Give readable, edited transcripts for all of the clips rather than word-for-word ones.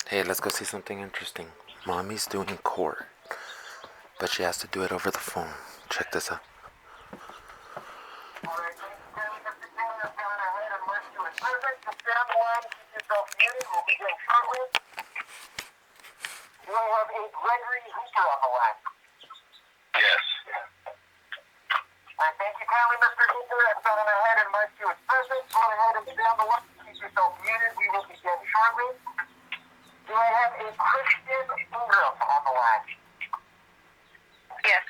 Hey, let's go see something interesting. Mommy's doing court, but she has to do it over the phone. Check this out. Alright, thank you kindly, Mr. Taylor. I've gone ahead and marked you as present. Just stay on the line, keep yourself muted. We'll begin shortly. Do I have a Gregory Hooper on the line? Yes. Alright, thank you kindly, Mr. Hooper. I've gone ahead and marked you as present. Go ahead and stay on the line. Keep yourself muted. We will begin shortly. Do I have a Christian Ingram on the line? Yes.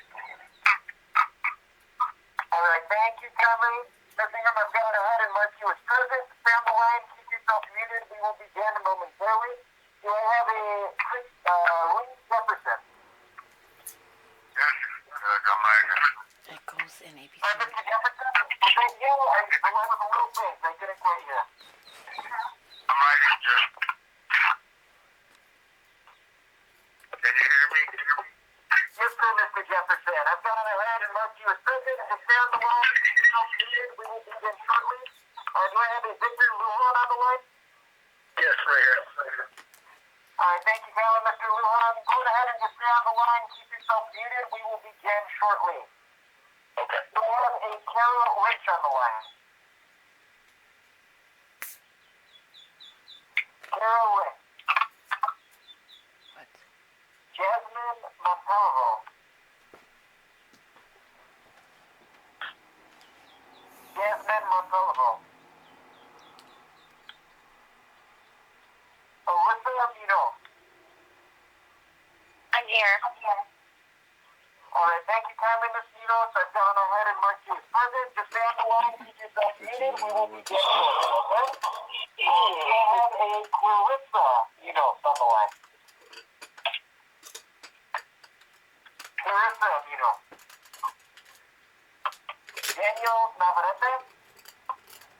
Alright, thank you kindly. Mr. Ingram, I've gone ahead and marked you as present. Stay on the line. Keep yourself muted. We will begin momentarily. Do I have a Lee Jefferson? Yes. Got my That goes in ABC. Mr. Jefferson? Thank you. The line was a little faint. I couldn't quite hear. I'm right here. Can you hear me? Yes, sir, Mr. Jefferson. I've gone ahead and marked you as present. Just stay on the line. Keep yourself muted. We will begin shortly. Do I have a Victor Lujan on the line? Yes, right here. Alright, thank you kindly, Mr. Lujan. Go ahead and just stay on the line. Keep yourself muted. We will begin shortly. Okay. Do we have a Carol Rich on the line? Carol Rich. What? Jasmine Montalvo. Jasmine Montalvo. Alyssa Munoz. I'm here. Alright, thank you kindly, Ms. Munoz. I've gone ahead and marked you as present. Just stay on the line. Keep yourself muted. We will begin shortly, okay? We have a Clarissa Munoz on the line. Clarissa Munoz. Daniel Navarrete.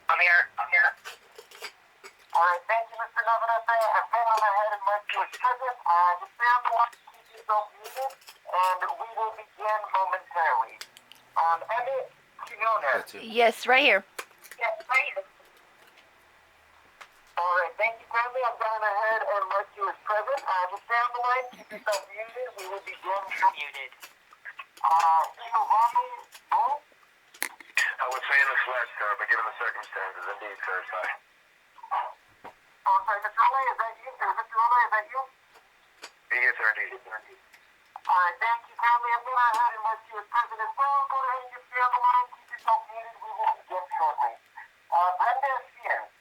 I'm here. Alright, thank you, Mr. Navarrete. I've gone ahead and marked you as present. Just stay on the line. Keep yourself muted. And we will begin momentarily. Emmett Quinones. Yes, right here. Yes, right here. Alright, thank you kindly. I've gone ahead and marked you as present. Just stay on the line. Keep yourself muted. We will begin shortly. Muted. Giovanni Bull? I would say in the flesh, sir, but given the circumstances, indeed, sir, sorry. I'm sorry, Mr. Ole, is that you? Mr. Ole, is that you? Yes, sir, indeed. Alright, thank you kindly. I've gone ahead and marked you as present as well. Go ahead and just stay on the line. Keep yourself muted. We will begin shortly. Brenda Sears.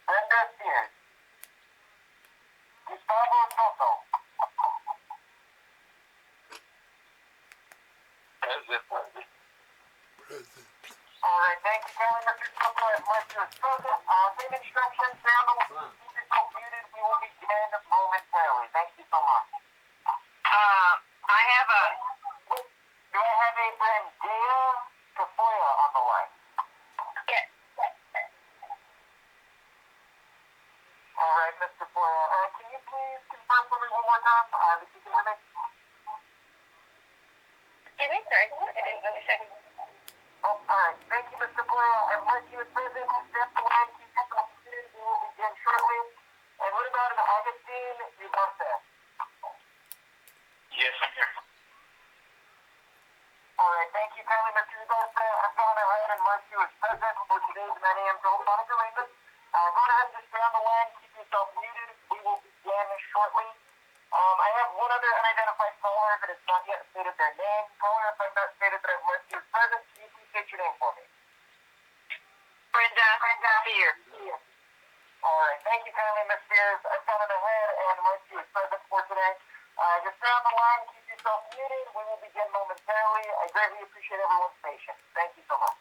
Brenda Sears. Gustavo Soto. Alright, thank you kindly, Mr. Soto. I've marked you as present. Same instructions. Stay on the line. Keep yourself muted. We will begin momentarily. Thank you so much. I have a... Do I have a Brandea Tafoya on the line? Yes. Alright, Mr. Tafoya. Can you please confirm for me one more time? If you can hear me? Excuse me, sorry. I didn't understand. Oh, alright. Thank you, Mr. Tafoya. I've marked you as present. Stay on the line. Keep yourself muted. We will begin shortly. And what about an Augustine Ugarte? Yes, I'm here. Alright, thank you kindly, Mr. Ugarte. I've gone ahead and marked you as present for today's 9 a.m. telephonic arraignment. Go ahead and just stay on the line. Keep yourself muted. We will begin shortly. I have one other unidentified caller that has not yet stated their name. Caller, if I've not stated that I've marked you as present, can you please state your name for me? Brenda here. Alright, thank you kindly, Ms. Spears. I've gone ahead and marked you as present for today. Just stay on the line, keep yourself muted. We will begin momentarily. I greatly appreciate everyone's patience. Thank you so much.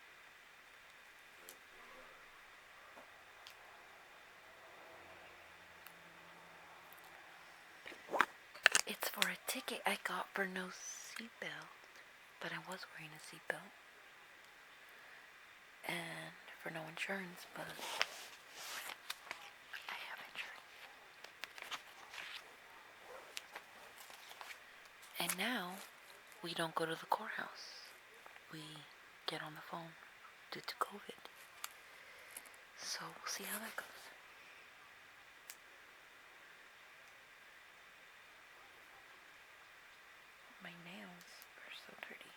It's for a ticket I got for no seatbelt, but I was wearing a seatbelt. And for no insurance, but I have insurance. And now we don't go to the courthouse. We get on the phone due to COVID. So we'll see how that goes. My nails are so dirty.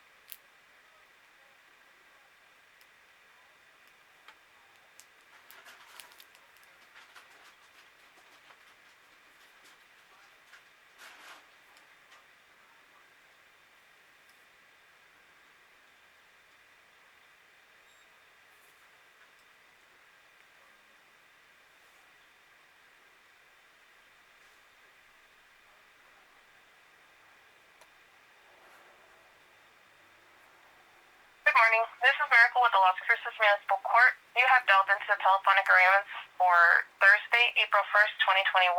Good morning. This is Miracle with the Las Cruces Municipal Court. You have dialed into the telephonic arraignments for Thursday, April 1st, 2021.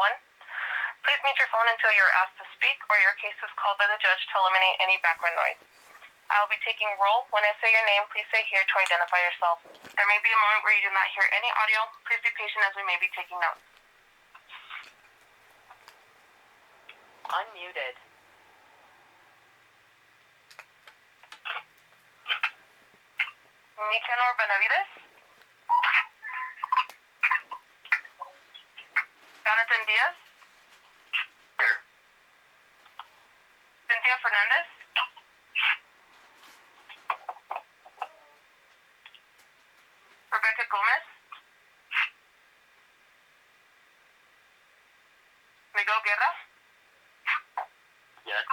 Please mute your phone until you are asked to speak or your case is called by the judge to eliminate any background noise. I will be taking roll. When I say your name, please say here to identify yourself. There may be a moment where you do not hear any audio. Please be patient as we may be taking notes. Unmuted. Nicanor Benavides. Jonathan Diaz. Here. Cynthia Fernandez. Rebecca Gomez. Miguel Guerra. Yes.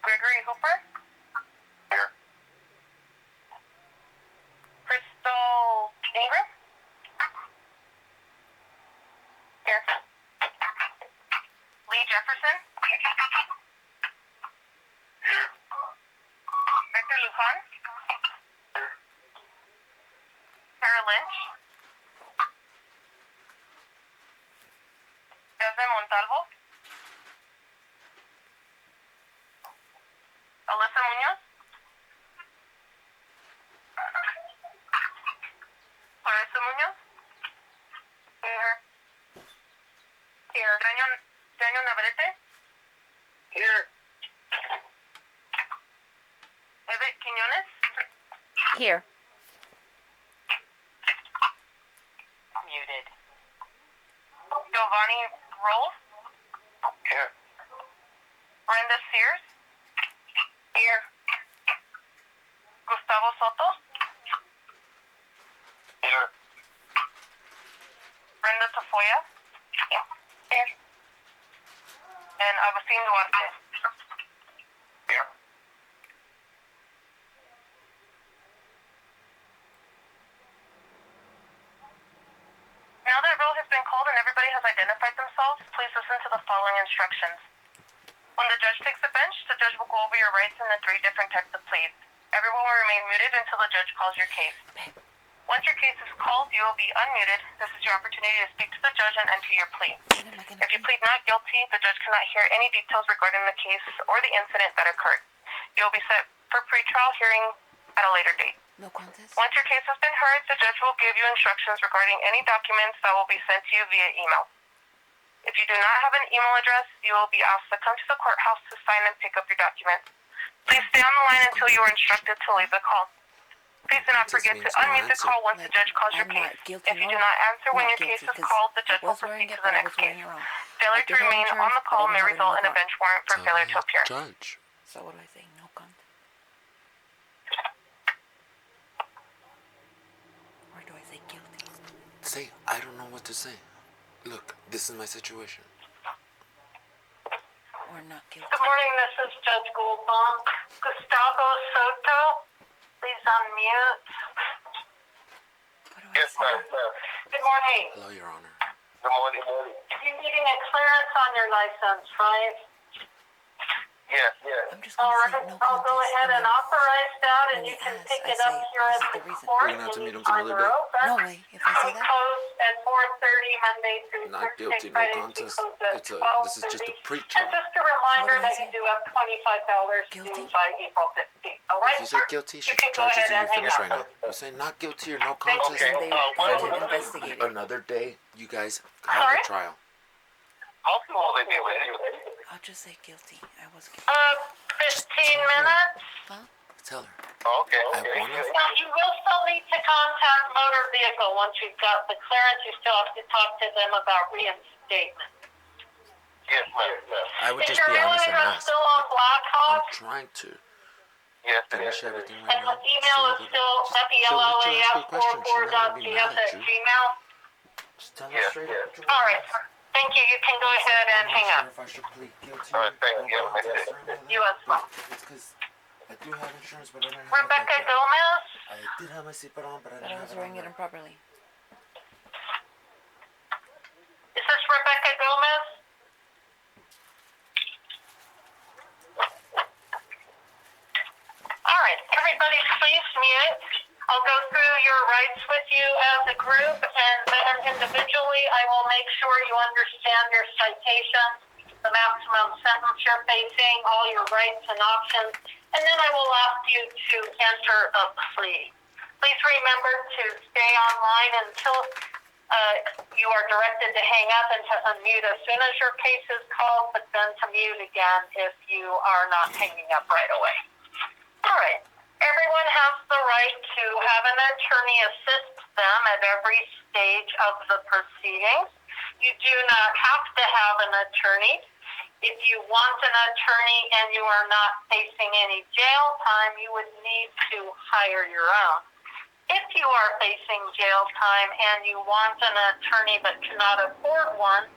Gregory Hooper. Here. Crystal Ingram. Here. Lee Jefferson. Victor Lujan. Sarah Lynch. Desmond Montalvo. Alyssa Munoz. Clarissa Munoz. Here. Here. Daniel Navarrete. Here. Evet Quiñones. Here. Muted. Giovanni Rolfe. Here. Brenda Sears. Here. Gustavo Soto. Here. Brenda Tafoya. Here. And Agustin Duarte. Here. Now that roll has been called and everybody has identified themselves, please listen to the following instructions. When the judge takes the bench, the judge will go over your rights in the 3 different types of pleas. Everyone will remain muted until the judge calls your case. Once your case is called, you will be unmuted. This is your opportunity to speak to the judge and enter your plea. If you plead not guilty, the judge cannot hear any details regarding the case or the incident that occurred. You will be set for pretrial hearing at a later date. No contest. Once your case has been heard, the judge will give you instructions regarding any documents that will be sent to you via email. If you do not have an email address, you will be asked to come to the courthouse to sign and pick up your documents. Please stay on the line until you are instructed to leave the call. Please do not forget to unmute the call once the judge calls your case. If you do not answer when your case is called, the judge will proceed to the next case. Failure to remain on the call may result in a bench warrant for failure to appear. Judge. So what do I say? No contest. Or do I say guilty? Say, I don't know what to say. Look, this is my situation. Or not guilty? Good morning, this is Judge Goldbaum. Gustavo Soto, please unmute. What do I Yes, say? ma'am. Good morning. Hello, Your Honor. Good morning. You're needing a clearance on your license, right? Yes. I'm just All gonna right, say no I'll go contest. ahead and authorize that, and when you he can asks, pick I it up say, here this at is the the reason. court We're gonna have to meet him some anytime other you're day. open. No way. If I say We that, close at 4:30 Monday through Not Thursday. guilty, no Fridays we contest. close at This is just a 12:30. pre-trial. And just a reminder What do I that you say? do have $25 Guilty? due by April 15th. All right, If you say sir? guilty, You shoot can the go charges ahead and and you hang finish up. right now. You say not guilty or no Thank you. contest. then they what have was to it? investigate it. Another day, you guys have Sorry? a trial. How soon will they be ready? I'll just say guilty. I was guilty. 15 minutes. Huh? Tell her. Oh, okay. I wanna. Now, you will still need to contact motor vehicle once you've got the clearance. You still have to talk to them about reinstatement. Yes, ma'am. I would Is just your be mailing honest and address ask. still on Blackhawk? I'm trying to Yes, it finish is. everything And right the now. email is still she'll let you ask her question. She's not gonna be mad at you. fep44.gs@gmail. Just tell her Yeah, straight yeah. up what you All want right. to ask. Thank you. You can go ahead and I'm hang not up. sure if I should plead guilty All right, thank or you. contest or any of that. You as well. But it's because I do have insurance, but I didn't have Rebecca it back Gomez? then. I did have my seatbelt on, but I But didn't I have was it wearing on it there. improperly. Is this Rebecca Gomez? All right, everybody please mute. I'll go through your rights with you as a group, and then individually I will make sure you understand your citations, the maximum sentence you're facing, all your rights and options, and then I will ask you to enter a plea. Please remember to stay online until you are directed to hang up and to unmute as soon as your case is called, but then to mute again if you are not hanging up right away. All right. Everyone has the right to have an attorney assist them at every stage of the proceedings. You do not have to have an attorney. If you want an attorney and you are not facing any jail time, you would need to hire your own. If you are facing jail time and you want an attorney but cannot afford one,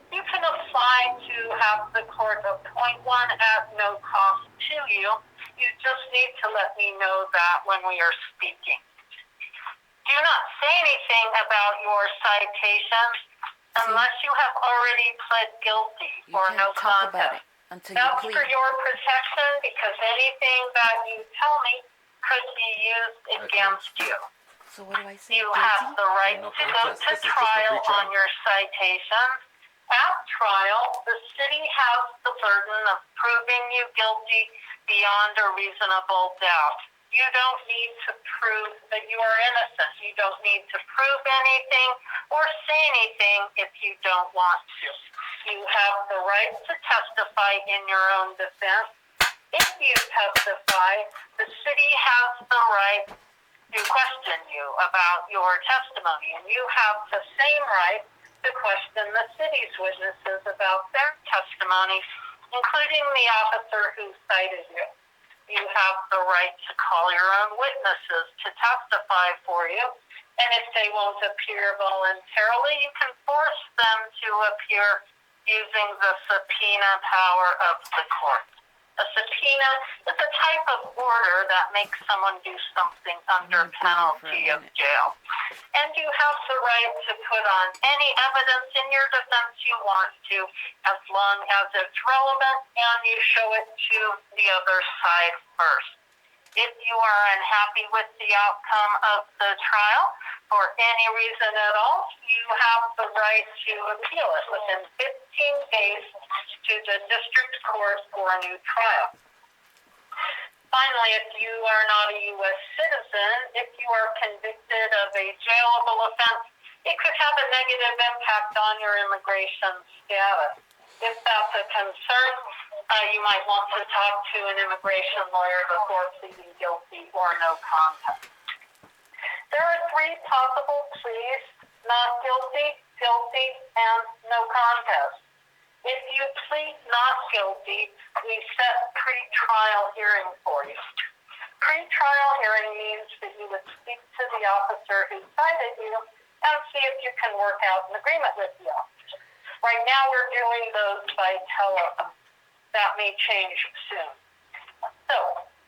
you can apply to have the court appoint one at no cost to you. You just need to let me know that when we are speaking. Do not say anything about your citations unless you have already pled guilty You or can't no talk contest. about it until you That's plead. for your protection because anything that you tell me could be used against you. So what do I say? You have Guilty? the right No to go contest. to This is just a trial pre-trial. on your citations. At trial, the city has the burden of proving you guilty beyond a reasonable doubt. You don't need to prove that you are innocent. You don't need to prove anything or say anything if you don't want to. You have the right to testify in your own defense. If you testify, the city has the right to question you about your testimony, and you have the same right to question the city's witnesses about their testimony, including the officer who cited you. You have the right to call your own witnesses to testify for you, and if they won't appear voluntarily, you can force them to appear using the subpoena power of the court. A subpoena is a type of order that makes someone do something under penalty of jail. And you have the right to put on any evidence in your defense you want to, as long as it's relevant and you show it to the other side first. If you are unhappy with the outcome of the trial, for any reason at all, you have the right to appeal it within 15 days to the district court for a new trial. Finally, if you are not a U.S. citizen, if you are convicted of a jailable offense, it could have a negative impact on your immigration status. If that's a concern, you might want to talk to an immigration lawyer before pleading guilty or no contest. There are three possible pleas: not guilty, guilty, and no contest. If you plead not guilty, we set pre-trial hearing for you. Pre-trial hearing means that you would speak to the officer who cited you and see if you can work out an agreement with the officer. Right now we're doing those by telephone. That may change soon. So,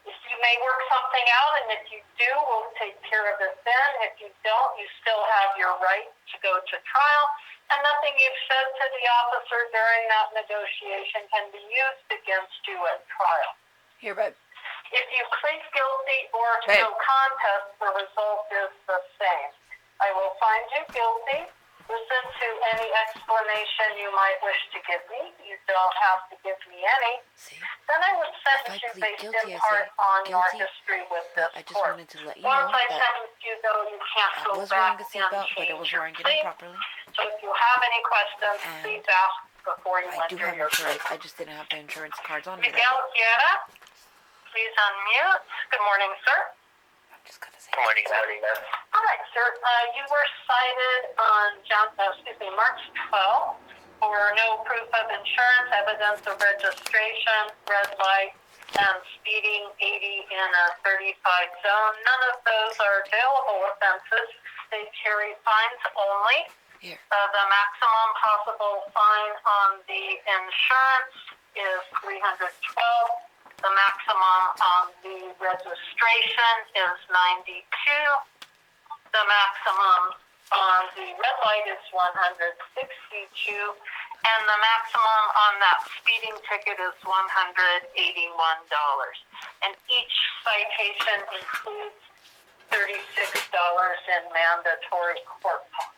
if you may work something out, and if you do, we'll take care of it then. If you don't, you still have your right to go to trial, and nothing you've said to the officer during that negotiation can be used against you at trial. Here, babe. If you plead guilty or Babe. no contest, the result is the same. I will find you guilty. Listen to any explanation you might wish to give me. You don't have to give me any. See? Then I would If sentence I you plead based guilty, in I part say on your guilty. history with this I just court. wanted to let you Once know I that sentence you, though, you can't I go was back wearing a and seatbelt, but I change was your wearing it plea. improperly. So if you have any questions, And please ask before you I do enter have your insurance. plea. I just didn't have the insurance cards on me. Miguel Guerra, please unmute. Good morning, sir. I'm just gonna say. Good morning, ma'am. All right, sir. You were cited on March 12th for no proof of insurance, evidence of registration, red light, and speeding 80 in a 35 zone. None of those are available offenses. They carry fines only. Here. The maximum possible fine on the insurance is $312. The maximum on the registration is $92. The maximum on the red light is $162, and the maximum on that speeding ticket is $181. And each citation includes $36 in mandatory court costs.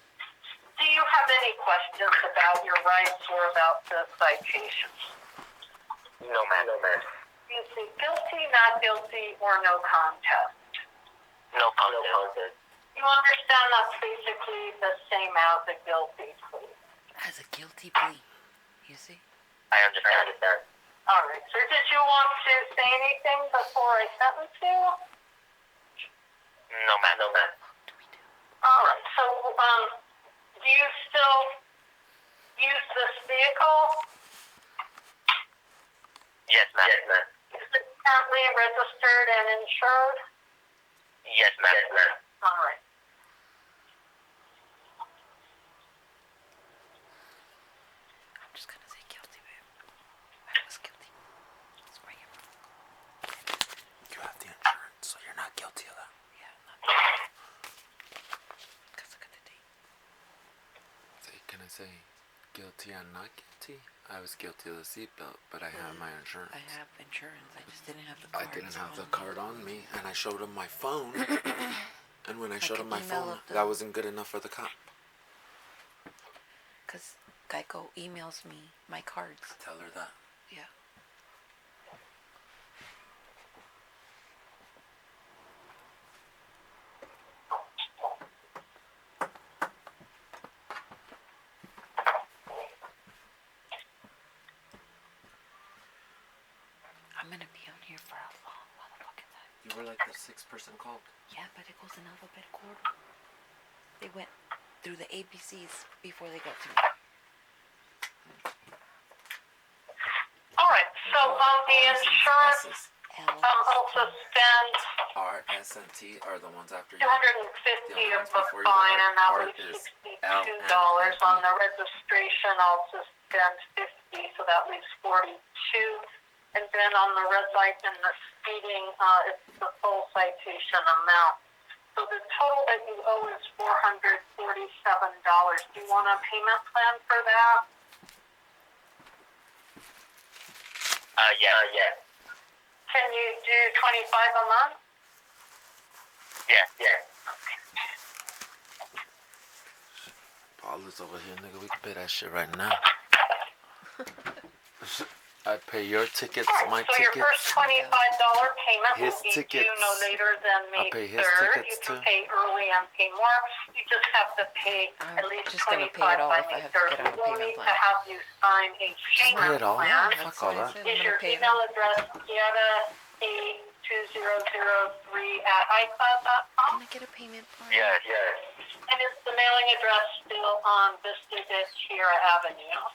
Do you have any questions about your rights or about the citations? No, ma'am. No, ma'am. You say guilty, not guilty, or no contest? No contest. You understand that's basically the same as a guilty plea. As a guilty plea. You see? I understand. All right, sir. Did you want to say anything before I sentence you? No, ma'am. No, ma'am. All right. So, do you still use this vehicle? Yes, ma'am. Yes, ma'am. Is it currently registered and insured? Yes, ma'am. Yes, ma'am. All right. I'm just gonna say guilty, babe. I was guilty. Let's bring it. You have the insurance, so you're not guilty of that. Yeah, not guilty. Cause look at the date. Can I say guilty and not guilty? I was guilty of the seatbelt, but I had my insurance. I have insurance. I just didn't have the card. I didn't have the card on me, and I showed him my phone. And when I showed him can my email phone, it to- that wasn't good enough for the cop. Cause Geico emails me my cards. Tell her that. Yeah. I'm gonna be on here for a long motherfucking time. You were like the 6th person called. Yeah, but it goes in alphabetical order. They went through the ABCs before they got to me. All right. So, the insurance also spends R-S-N-T are the ones after you. $250 of the fine, and that was $62 on the registration. Also spends $50, so that leaves $42. And then on the red light and the speeding, it's the full citation amount. So the total that you owe is $447. Do you want a payment plan for that? Yeah. Can you do $25 a month? Yeah. Paul is over here, nigga. We can pay that shit right now. I'd pay your tickets, my so tickets. your first $25 payment His will be tickets. due no later than May I'll pay his 3rd. tickets, You can too. pay early and pay more. You just have to pay I'm at least just gonna $25 pay it all by if I May have to 3rd. get on a We will payment need plan. to have you sign a Pay payment it all. plan. That's Fuck all what I that. said. Is I'm your gonna pay it email all. address Giada2003@icloud.com? Can I get a payment plan? Yes. And is the mailing address still on Vista de Sierra Avenue?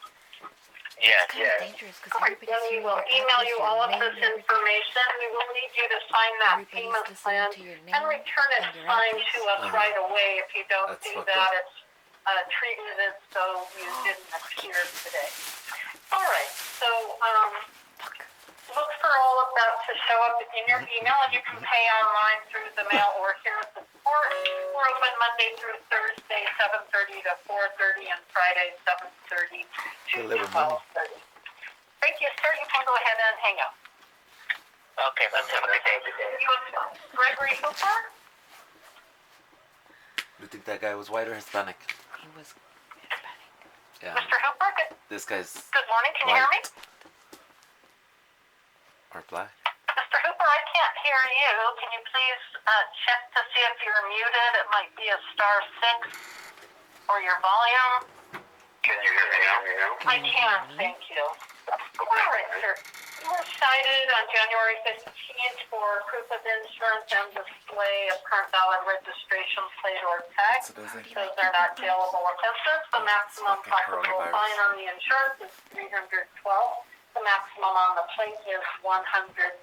Yes. It's kind of dangerous because All right, everybody's then we hearing will your email address, you your all of name, this and everything. information. We will need you to sign that Everybody's payment listening plan to your and name return it and your signed address. to us right away. If you don't That's do fucked that, up. it's treated as though you didn't appear today. All right, so look for all of that to show up in your email, and you can pay online through the mail or here at the port. We're open Monday through Thursday, 7:30 to 4:30, and Friday, 7:30 to Deliver money. 12:30. Thank you, sir. You can go ahead and hang up. Okay, let's have a good day. You have Gregory Hooper? You think that guy was white or Hispanic? He was Hispanic. Yeah. Mr. Hooper, This guy's good morning. Can you hear me? or black. Mr. Hooper, I can't hear you. Can you please check to see if you're muted? It might be a *6 or your volume. Can you hear me now? I can, thank you. All right, sir. You were cited on January 15th for proof of insurance and display of current valid registration plate or tag. So does it? Those are not jailable offenses. The maximum fucking possible coronavirus. fine on the insurance is $312. The maximum on the plate is $162.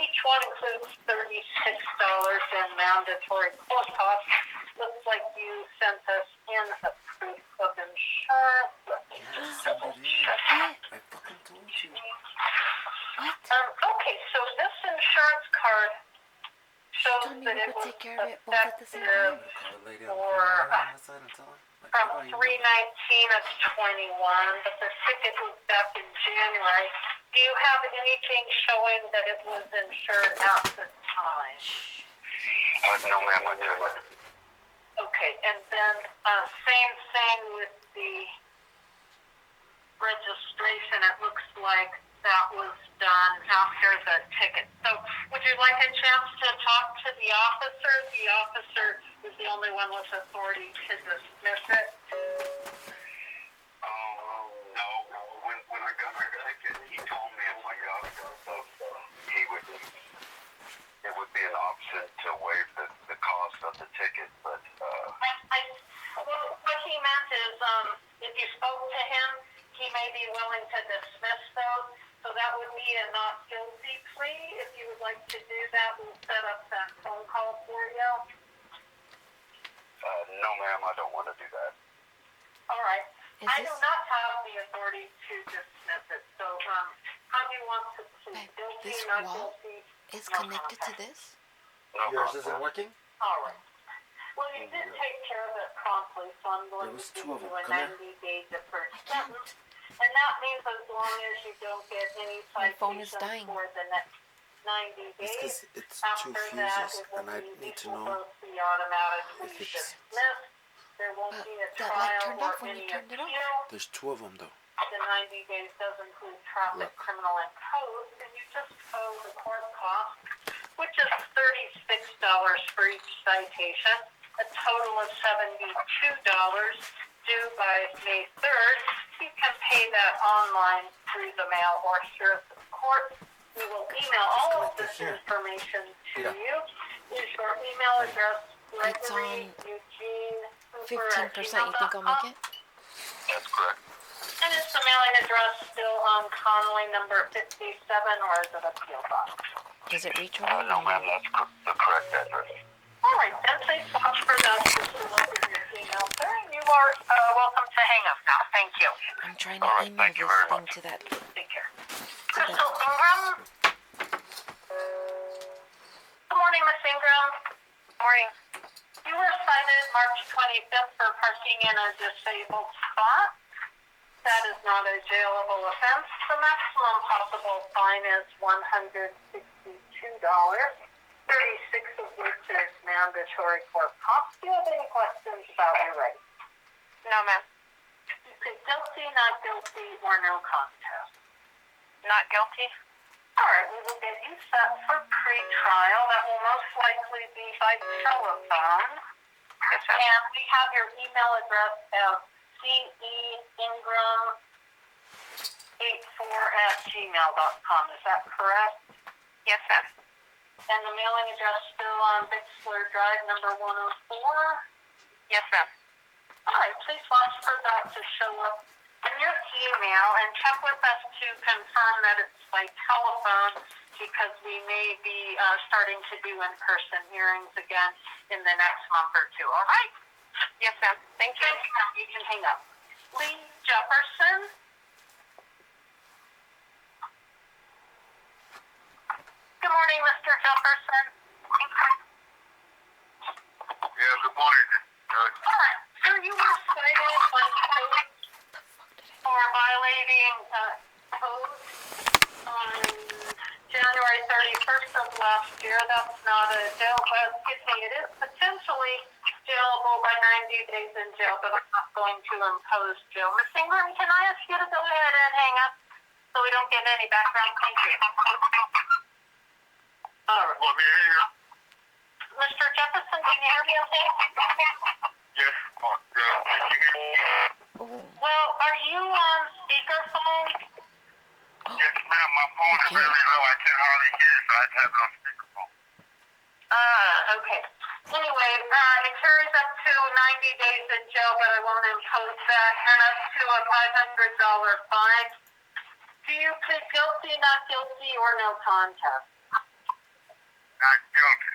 Each one includes $36 in mandatory court costs. Looks like you sent us in a proof of insurance. Let me just double check. I fucking told you. What? Okay, so this insurance card shows Told me that we it would was take care of it both at the same effective time. Call the lady on Or, the side and tell her. Like, from what are you 3/19 of 21, but the ticket was back in January. Do you have anything showing that it was insured at the time? No, ma'am, I didn't. Okay, and then same thing with the registration. It looks like that was done after the ticket. So would you like a chance to talk to the officer? The officer is the only one with authority to dismiss it. No. When I got my ticket, he told me if I got it, it would be an option to waive the cost of the ticket, but Well, what he meant is, if you spoke to him, he may be willing to dismiss those. So that would be a not guilty plea. If you would like to do that, we'll set up that phone call for you. no, ma'am, I don't want to do that. All right. Is I do this- not have the authority to dismiss it. So, how do you want to plead? Babe, Guilty, this not wall guilty? is No connected to contest. this? No Yours problem. isn't working? All right. Well, you did take care of it promptly, so I'm going There was to two of give them. you a Come here. 90-day deferred I can't. sentence. And that means as long as you don't get any My phone is citations dying. for the next 90 It's days, because it's after two that, fuses, it will and I be, need these to will know both be automatically if it's- dismissed. There won't But be a that light trial turned or off when you any turned it off. appeal. There's two of them though. The 90 days does include traffic, Look. criminal, and code, and you just owe the court cost, which is $36 for each citation, a total of $72 due by May 3rd. You can pay that online through the mail or here at the court. We will email all of this information to Yeah. you. Is your email address It's Gregory on Eugene Hooper 15%. You think I'll make it? That's correct. And is the mailing address still on Connolly number 57, or is it a PO box? Does it reach No, over? ma'am, that's the correct address. All right, then please watch for that. This will open your email, sir, and you are welcome to hang up now. Thank you. I'm trying to All right, email thank you this very thing much. to that. Take care. To Crystal that. Ingram. Good morning, Miss Ingram. Morning. You were cited March 25th for parking in a disabled spot. That is not a jailable offense. The maximum possible fine is $162, 36 of which is mandatory court costs. Do you have any questions about your rights? No, ma'am. You plead guilty, not guilty, or no contest. Not guilty. All right, we will get you set for pre-trial. That will most likely be by telephone. Yes, ma'am. And we have your email address as ceingram84@gmail.com. Is that correct? Yes, ma'am. And the mailing address still on Bixler Drive, number 104? Yes, ma'am. All right, please watch for that to show up in your email and check with us to confirm that it's by telephone because we may be starting to do in-person hearings again in the next month or two. All right? Yes, ma'am. Thank you. You can hang up. Lee Jefferson. Good morning, Mr. Jefferson. Yeah, good morning, Judge. All right, sir, you were cited on code for violating code on January 31st of last year. That's not a jail, it is potentially jailable by 90 days in jail, but I'm not going to impose jail. Ms. Ingram, can I ask you to go ahead and hang up so we don't get any background? Thank you. All right. Want me to hear you? Mr. Jefferson, can you hear me okay? Yes. Can you hear me? Oh, Well, are you on speakerphone? have it on speakerphone. Okay. Anyway, it carries up to 90 days in jail, but I won't impose that, and up to a $500 fine. Do you plead guilty, not guilty, or no contest? Not guilty.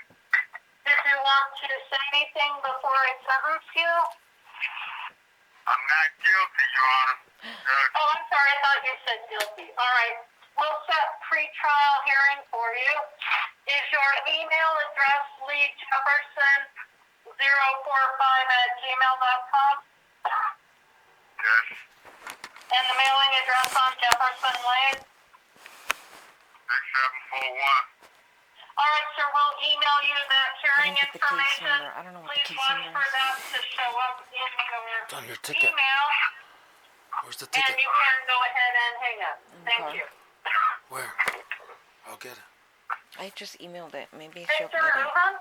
Did you want to say anything before I sentence you? I'm not guilty, Your Honor. Oh, I'm sorry. I thought you said guilty. All right. We'll set pre-trial hearing for you. Is your email address leejefferson045@gmail.com? Yes. And the mailing address on Jefferson Lane? 6741. All right, sir. We'll email you that hearing get the case information. number. I don't know what the Please case watch number for is. that to show up in It's on your your ticket. email. Where's the And ticket? you can go ahead and hang up. Thank Okay. you. Where? I'll get it. I just emailed it. Maybe she'll Victor get it. Lujan?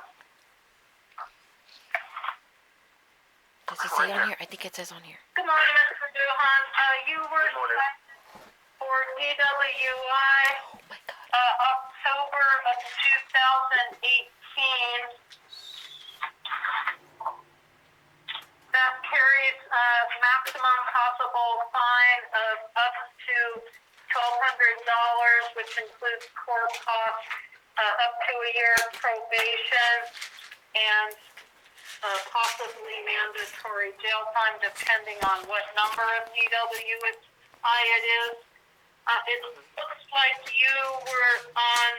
Does it say on here? I think it says on here. Good morning, Mr. Duhan. You were Good morning. cited for DWI Oh my god. October of 2018. That carries a maximum possible fine of up to $1,200, which includes court costs, up to a year probation, and possibly mandatory jail time, depending on what number of DWI it is. It looks like you were on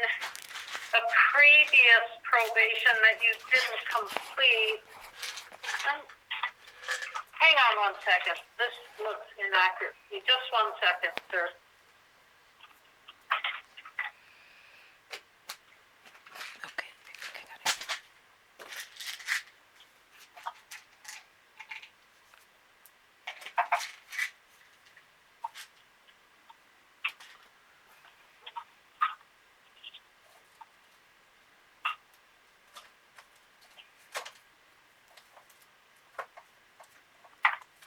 a previous probation that you didn't complete. Hang on one second. This looks inaccurate. Just 1 second, sir. Okay. I got it.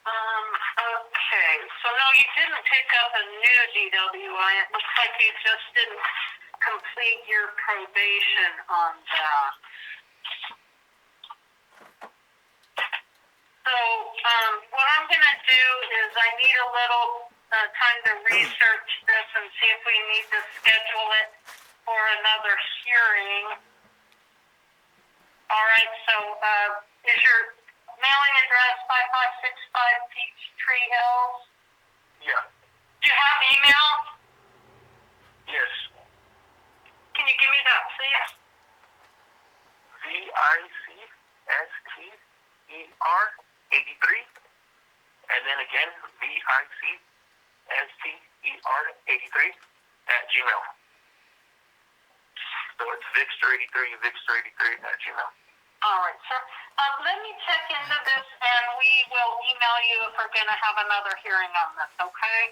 Okay. So no, you didn't pick up a new DWI. It looks like you just didn't complete your probation on that. So what I'm going to do is I need a little time to research this and see if we need to schedule it for another hearing. All right. So is your mailing address 5565 Peachtree Hills? Yeah. Do you have email? Yes. Can you give me that, please? VICSTER83. And then again, VICSTER83 @gmail. So it's Vixter83, Vixter83 @gmail. All right, sir. Let me check into this, and we will email you if we're going to have another hearing on this, okay?